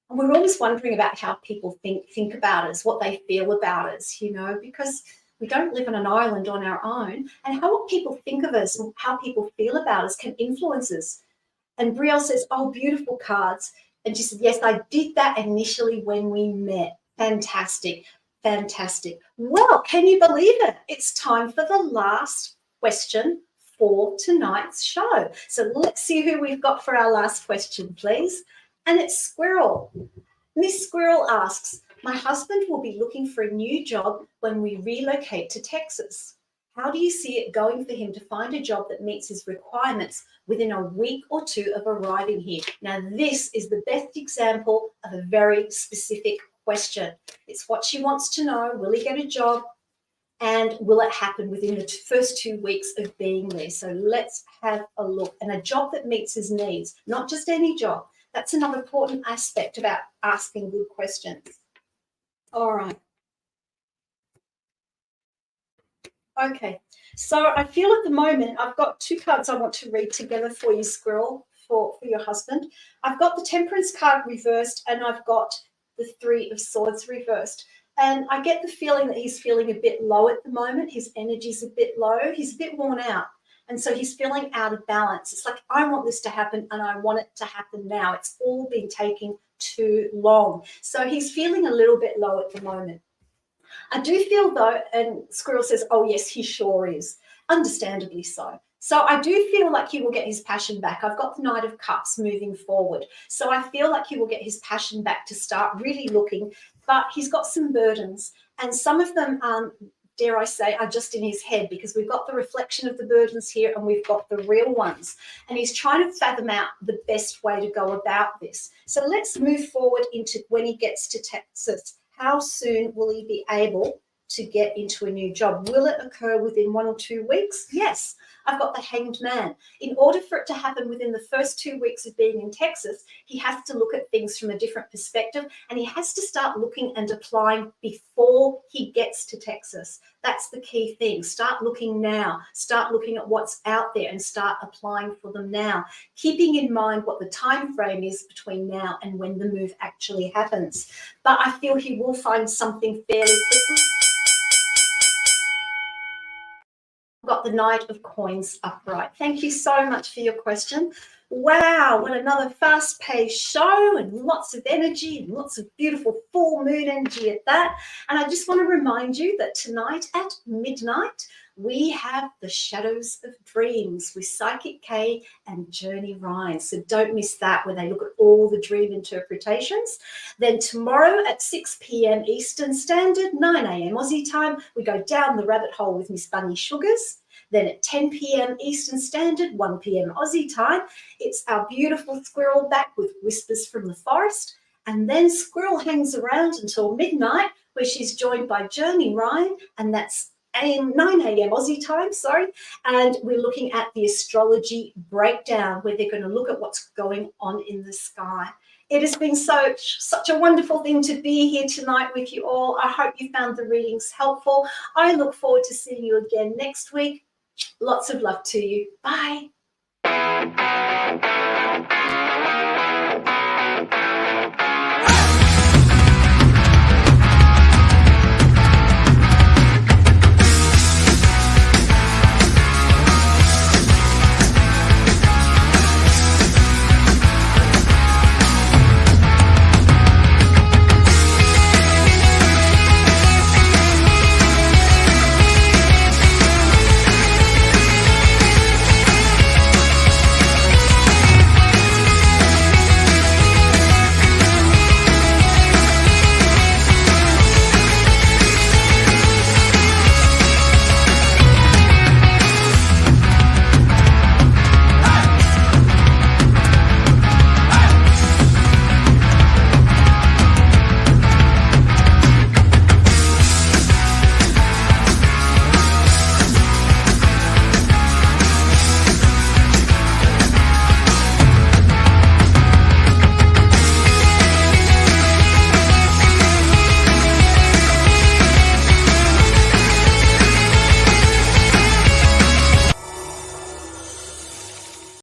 And we're always wondering about how people think about us, what they feel about us, you know, because we don't live on an island on our own, and how what people think of us and how people feel about us can influence us. And Brielle says, oh, beautiful cards. And she said, yes, I did that initially when we met. Fantastic, fantastic. Well, can you believe it? It's time for the last question for tonight's show. So let's see who we've got for our last question, please. And it's Squirrel. Miss Squirrel asks, my husband will be looking for a new job when we relocate to Texas. How do you see it going for him to find a job that meets his requirements within a week or two of arriving here? Now, this is the best example of a very specific question. It's what she wants to know. Will he get a job? And will it happen within the first 2 weeks of being there? So let's have a look. And a job that meets his needs, not just any job. That's another important aspect about asking good questions. All right. Okay. So I feel at the moment I've got two cards I want to read together for you, Squirrel, for your husband. I've got the Temperance card reversed, and I've got the Three of Swords reversed. And I get the feeling that he's feeling a bit low at the moment. His energy's a bit low. He's a bit worn out. And so he's feeling out of balance. It's like, I want this to happen and I want it to happen now. It's all been taking too long. So he's feeling a little bit low at the moment. I do feel though, and Squirrel says, oh yes, he sure is. Understandably so. So I do feel like he will get his passion back. I've got the Knight of Cups moving forward. So I feel like he will get his passion back to start really looking, but he's got some burdens, and some of them, dare I say, are just in his head, because we've got the reflection of the burdens here and we've got the real ones. And he's trying to fathom out the best way to go about this. So let's move forward into when he gets to Texas. How soon will he be able to get into a new job? Will it occur within 1 or 2 weeks? Yes. I've got the Hanged Man. In order for it to happen within the first 2 weeks of being in Texas, he has to look at things from a different perspective, and he has to start looking and applying before he gets to Texas. That's the key thing. Start looking now. Start looking at what's out there and start applying for them now, keeping in mind what the time frame is between now and when the move actually happens. But I feel he will find something fairly quickly. Got the Knight of Coins upright. Thank you so much for your question. Wow, what another fast-paced show, and lots of energy and lots of beautiful full moon energy at that. And I just want to remind you that tonight at midnight, we have the Shadows of Dreams with Psychic K and Journey Ryan. So don't miss that, where they look at all the dream interpretations. Then tomorrow at 6 p.m. Eastern Standard, 9 a.m. Aussie time, we go down the rabbit hole with Miss Bunny Sugars. Then at 10 p.m. Eastern Standard, 1 p.m. Aussie time, it's our beautiful Squirrel back with Whispers from the Forest. And then Squirrel hangs around until midnight, where she's joined by Journey Ryan, and that's 9 a.m. Aussie time, and we're looking at the astrology breakdown, where they're going to look at what's going on in the sky. It has been such a wonderful thing to be here tonight with you all. I hope you found the readings helpful. I look forward to seeing you again next week. Lots of love to you. Bye.